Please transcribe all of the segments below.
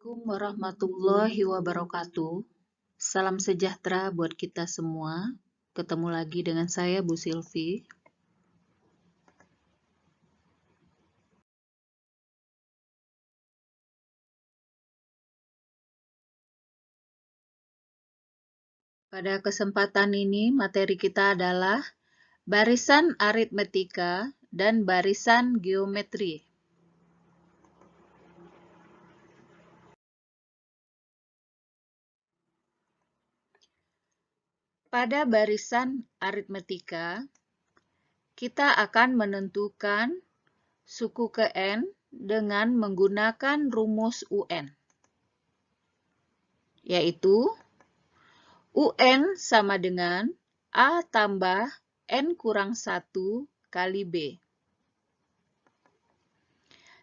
Assalamualaikum warahmatullahi wabarakatuh. Salam sejahtera buat kita semua. Ketemu lagi dengan saya, Bu Silvi. Pada kesempatan ini, materi kita adalah barisan aritmetika dan barisan geometri. Pada barisan aritmetika, kita akan menentukan suku ke N dengan menggunakan rumus UN, yaitu UN sama dengan A tambah N kurang 1 kali B.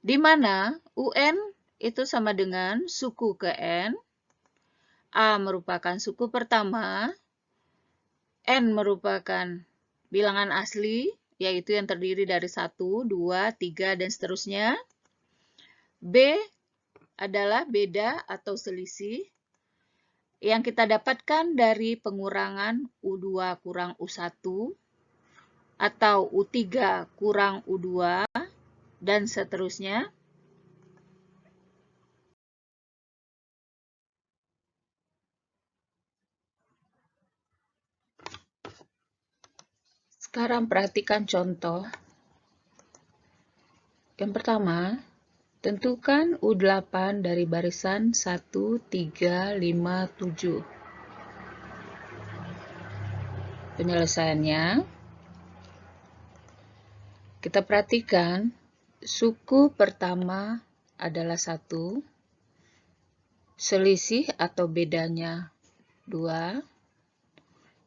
Di mana UN itu sama dengan suku ke N, A merupakan suku pertama, N merupakan bilangan asli, yaitu yang terdiri dari 1, 2, 3, dan seterusnya. B adalah beda atau selisih yang kita dapatkan dari pengurangan U2 kurang U1 atau U3 kurang U2 dan seterusnya. Sekarang perhatikan contoh. Yang pertama, tentukan U8 dari barisan 1, 3, 5, 7. Penyelesaiannya, kita perhatikan suku pertama adalah 1, selisih atau bedanya 2,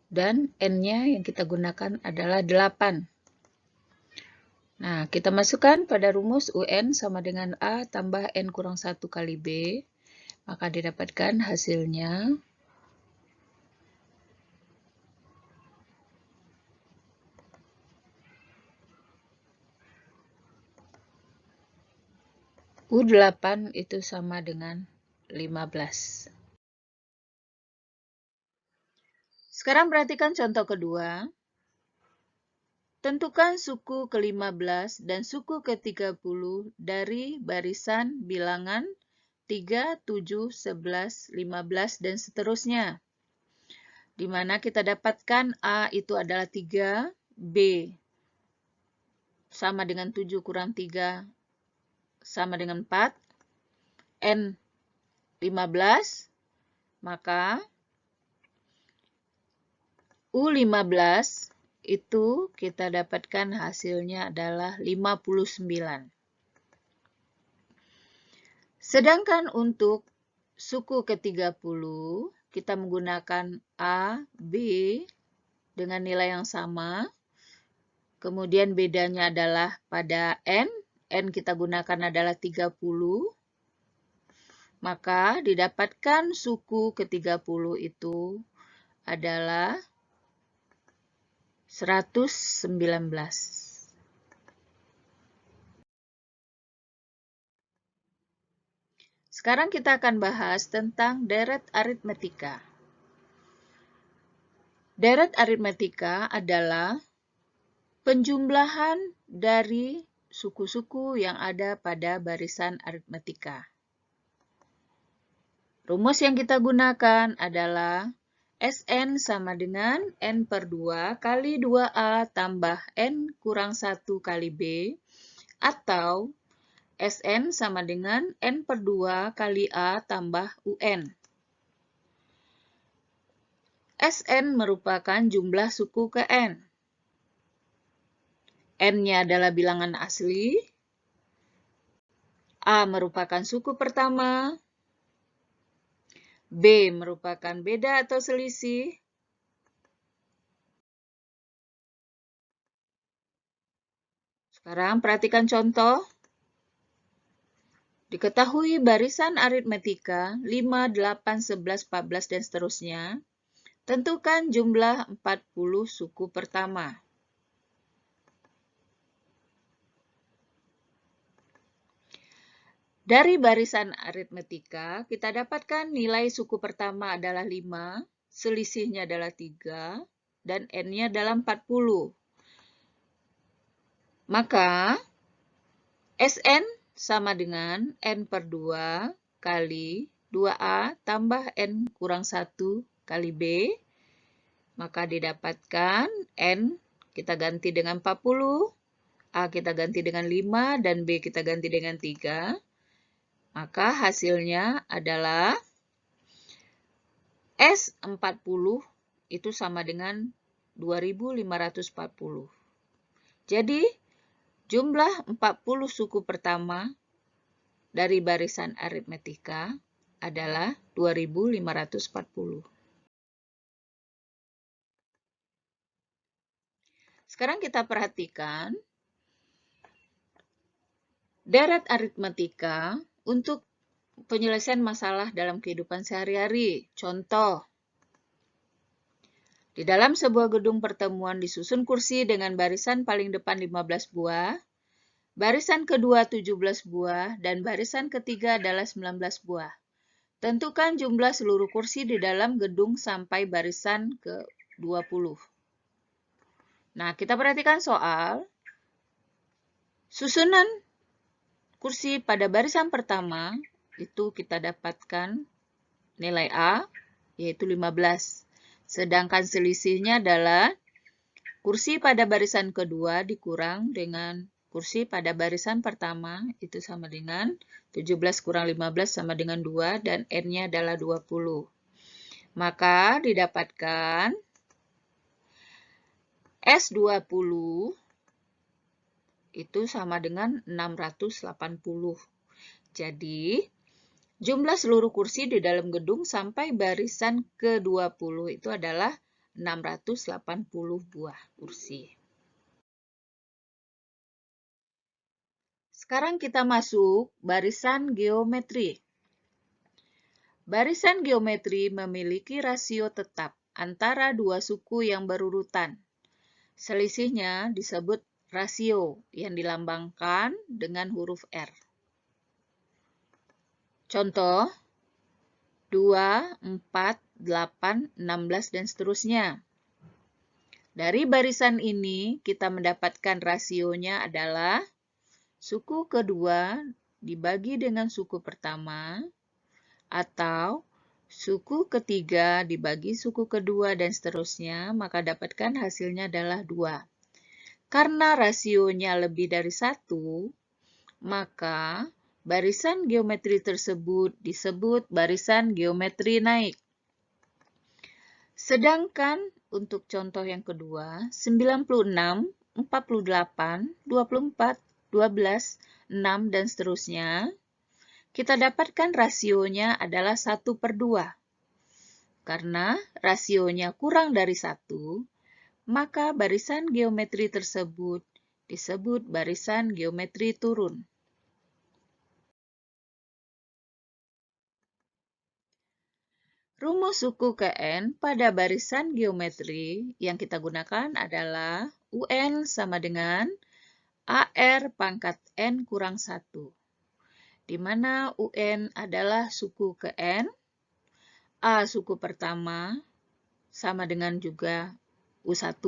dan N-nya yang kita gunakan adalah 8. Nah, kita masukkan pada rumus UN sama dengan A tambah N kurang 1 kali B, maka didapatkan hasilnya U8 itu sama dengan 15. Sekarang perhatikan contoh kedua. Tentukan suku ke-15 dan suku ke-30 dari barisan bilangan 3, 7, 11, 15, dan seterusnya. Di mana kita dapatkan A itu adalah 3, B sama dengan 7 kurang 3 sama dengan 4, N 15, maka U15 itu kita dapatkan hasilnya adalah 59. Sedangkan untuk suku ke-30, kita menggunakan A, B dengan nilai yang sama. Kemudian bedanya adalah pada N. N kita gunakan adalah 30. Maka didapatkan suku ke-30 itu adalah 119. Sekarang kita akan bahas tentang deret aritmetika. Deret aritmetika adalah penjumlahan dari suku-suku yang ada pada barisan aritmetika. Rumus yang kita gunakan adalah Sn sama dengan N per 2 kali 2A tambah N kurang 1 kali B, atau Sn sama dengan N per 2 kali A tambah UN. Sn merupakan jumlah suku ke N. N-nya adalah bilangan asli. A merupakan suku pertama. B merupakan beda atau selisih. Sekarang perhatikan contoh. Diketahui barisan aritmetika 5, 8, 11, 14, dan seterusnya. Tentukan jumlah 40 suku pertama. Dari barisan aritmetika, kita dapatkan nilai suku pertama adalah 5, selisihnya adalah 3, dan N-nya adalah 40. Maka, Sn sama dengan N per 2 kali 2A tambah N kurang 1 kali B. Maka didapatkan N kita ganti dengan 40, A kita ganti dengan 5, dan B kita ganti dengan 3. Maka hasilnya adalah S40 itu sama dengan 2540. Jadi, jumlah 40 suku pertama dari barisan aritmetika adalah 2540. Sekarang kita perhatikan deret aritmetika untuk penyelesaian masalah dalam kehidupan sehari-hari. Contoh, di dalam sebuah gedung pertemuan disusun kursi dengan barisan paling depan 15 buah, barisan kedua 17 buah, dan barisan ketiga adalah 19 buah. Tentukan jumlah seluruh kursi di dalam gedung sampai barisan ke-20. Nah, kita perhatikan soal. Susunan kursi pada barisan pertama itu kita dapatkan nilai A, yaitu 15. Sedangkan selisihnya adalah kursi pada barisan kedua dikurang dengan kursi pada barisan pertama, itu sama dengan 17 kurang 15 sama dengan 2, dan N-nya adalah 20. Maka didapatkan S20 itu sama dengan 680. Jadi, jumlah seluruh kursi di dalam gedung sampai barisan ke-20 itu adalah 680 buah kursi. Sekarang kita masuk barisan geometri. Barisan geometri memiliki rasio tetap antara dua suku yang berurutan. Selisihnya disebut rasio yang dilambangkan dengan huruf R. Contoh, 2, 4, 8, 16, dan seterusnya. Dari barisan ini, kita mendapatkan rasionya adalah suku kedua dibagi dengan suku pertama, atau suku ketiga dibagi suku kedua, dan seterusnya, maka dapatkan hasilnya adalah 2. Karena rasionya lebih dari 1, maka barisan geometri tersebut disebut barisan geometri naik. Sedangkan untuk contoh yang kedua, 96, 48, 24, 12, 6, dan seterusnya, kita dapatkan rasionya adalah 1 per 2. Karena rasionya kurang dari 1, maka barisan geometri tersebut disebut barisan geometri turun. Rumus suku Kn pada barisan geometri yang kita gunakan adalah UN sama dengan AR pangkat N kurang 1. Di mana UN adalah suku Kn, A suku pertama sama dengan juga U1,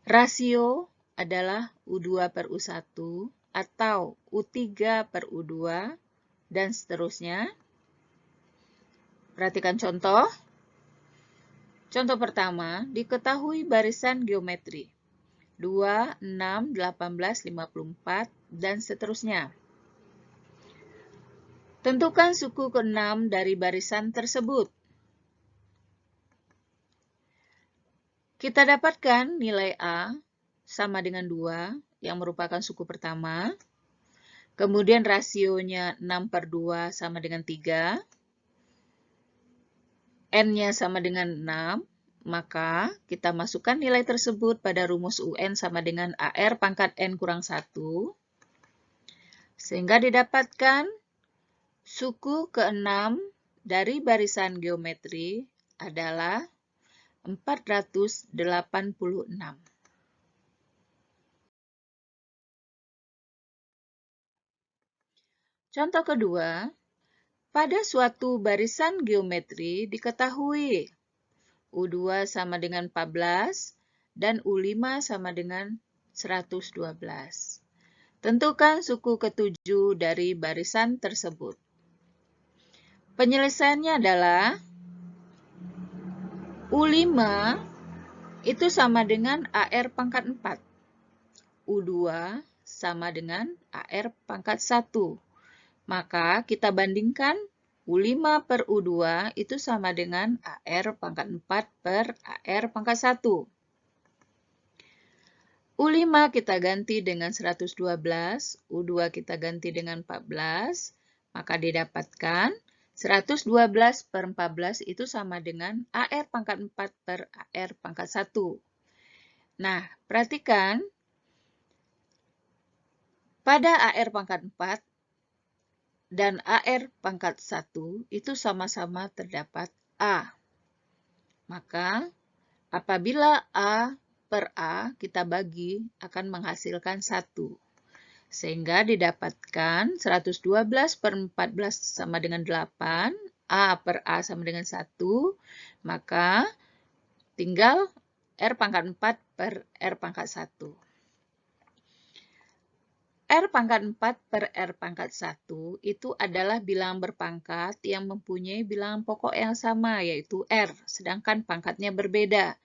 rasio adalah U2 per U1 atau U3 per U2, dan seterusnya. Perhatikan contoh. Contoh pertama, diketahui barisan geometri 2, 6, 18, 54, dan seterusnya. Tentukan suku ke-6 dari barisan tersebut. Kita dapatkan nilai A sama dengan 2, yang merupakan suku pertama. Kemudian rasionya 6 per 2 sama dengan 3. N-nya sama dengan 6, maka kita masukkan nilai tersebut pada rumus UN sama dengan AR pangkat N kurang 1, sehingga didapatkan suku ke-6 dari barisan geometri adalah 486. Contoh kedua, pada suatu barisan geometri diketahui U2 sama dengan 14 dan U5 sama dengan 112. Tentukan suku ketujuh dari barisan tersebut. Penyelesaiannya adalah U5 itu sama dengan AR pangkat 4. U2 sama dengan AR pangkat 1. Maka kita bandingkan U5 per U2 itu sama dengan AR pangkat 4 per AR pangkat 1. U5 kita ganti dengan 112, U2 kita ganti dengan 14, maka didapatkan 112 per 14 itu sama dengan AR pangkat 4 per AR pangkat 1. Nah, perhatikan, pada AR pangkat 4 dan AR pangkat 1 itu sama-sama terdapat A. Maka, apabila A per A kita bagi akan menghasilkan 1. Sehingga didapatkan 112 per 14 sama dengan 8, A per A sama dengan 1, maka tinggal R pangkat 4 per R pangkat 1. R pangkat 4 per R pangkat 1 itu adalah bilangan berpangkat yang mempunyai bilangan pokok yang sama, yaitu R, sedangkan pangkatnya berbeda.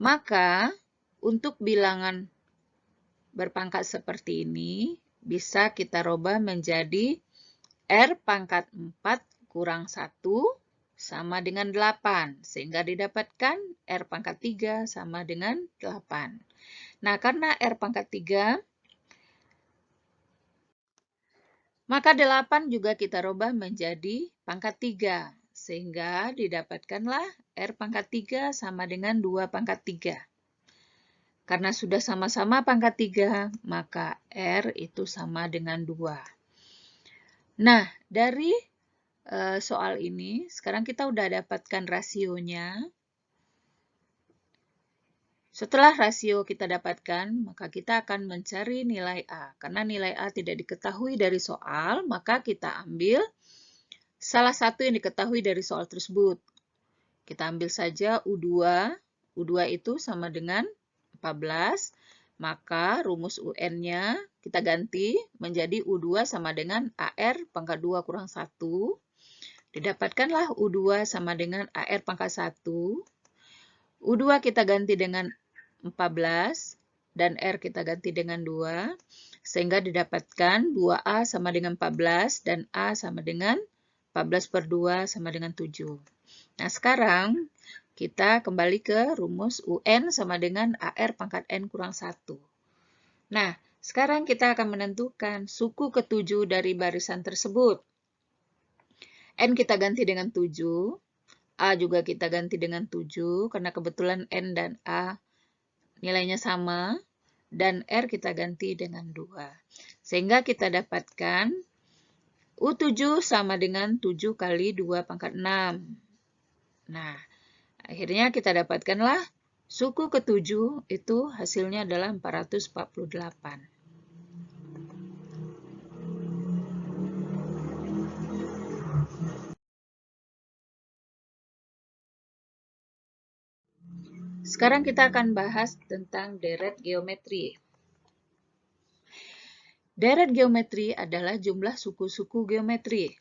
Maka, untuk bilangan berpangkat seperti ini, bisa kita rubah menjadi R pangkat 4 kurang 1 sama dengan 8. Sehingga didapatkan R pangkat 3 sama dengan 8. Nah, karena R pangkat 3, maka 8 juga kita rubah menjadi pangkat 3. Sehingga didapatkanlah R pangkat 3 sama dengan 2 pangkat 3. Karena sudah sama-sama pangkat 3, maka R itu sama dengan 2. Nah, dari soal ini, sekarang kita udah dapatkan rasionya. Setelah rasio kita dapatkan, maka kita akan mencari nilai A. Karena nilai A tidak diketahui dari soal, maka kita ambil salah satu yang diketahui dari soal tersebut. Kita ambil saja U2. U2 itu sama dengan 14, maka rumus UN-nya kita ganti menjadi U2 sama dengan AR pangkat 2 kurang 1. Didapatkanlah U2 sama dengan AR pangkat 1. U2 kita ganti dengan 14 dan R kita ganti dengan 2. Sehingga didapatkan 2A sama dengan 14 dan A sama dengan 14 per 2 sama dengan 7. Nah, sekarang kita kembali ke rumus UN sama dengan AR pangkat N kurang 1. Nah, sekarang kita akan menentukan suku ketujuh dari barisan tersebut. N kita ganti dengan 7, A juga kita ganti dengan 7, karena kebetulan N dan A nilainya sama, dan R kita ganti dengan 2. Sehingga kita dapatkan U7 sama dengan 7 kali 2 pangkat 6. Nah, akhirnya kita dapatkanlah suku ketujuh itu hasilnya adalah 448. Sekarang kita akan bahas tentang deret geometri. Deret geometri adalah jumlah suku-suku geometri.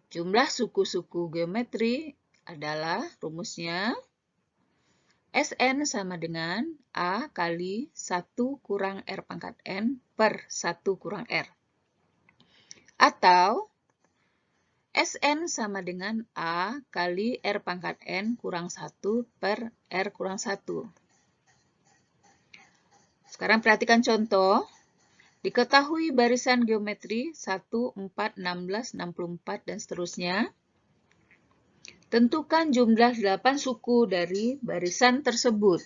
Jumlah suku-suku geometri adalah rumusnya Sn sama dengan A kali 1 kurang R pangkat N per 1 kurang R. Atau Sn sama dengan A kali R pangkat N kurang 1 per R kurang 1. Sekarang perhatikan contoh. Diketahui barisan geometri 1, 4, 16, 64, dan seterusnya. Tentukan jumlah 8 suku dari barisan tersebut.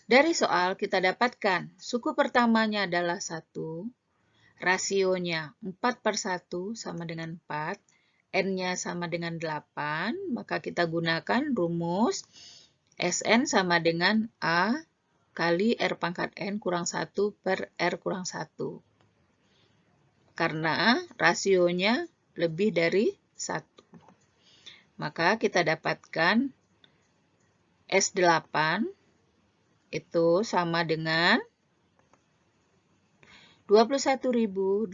Dari soal kita dapatkan suku pertamanya adalah 1, rasionya 4 per 1 sama dengan 4, N-nya sama dengan 8, maka kita gunakan rumus Sn sama dengan A kali R pangkat N kurang 1 per R kurang 1. Karena rasionya lebih dari 1. Maka kita dapatkan S8 itu sama dengan 21.845.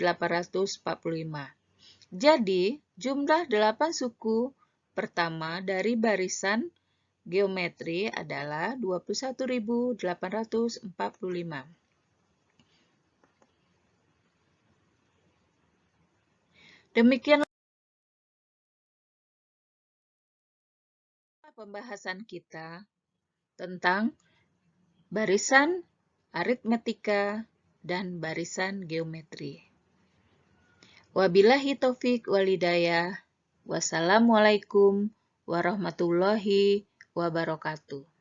Jadi, jumlah 8 suku pertama dari barisan geometri adalah 21.845. Demikianlah pembahasan kita tentang barisan aritmetika dan barisan geometri. Wabillahi taufik walhidayah. Wassalamualaikum warahmatullahi wabarakatuh.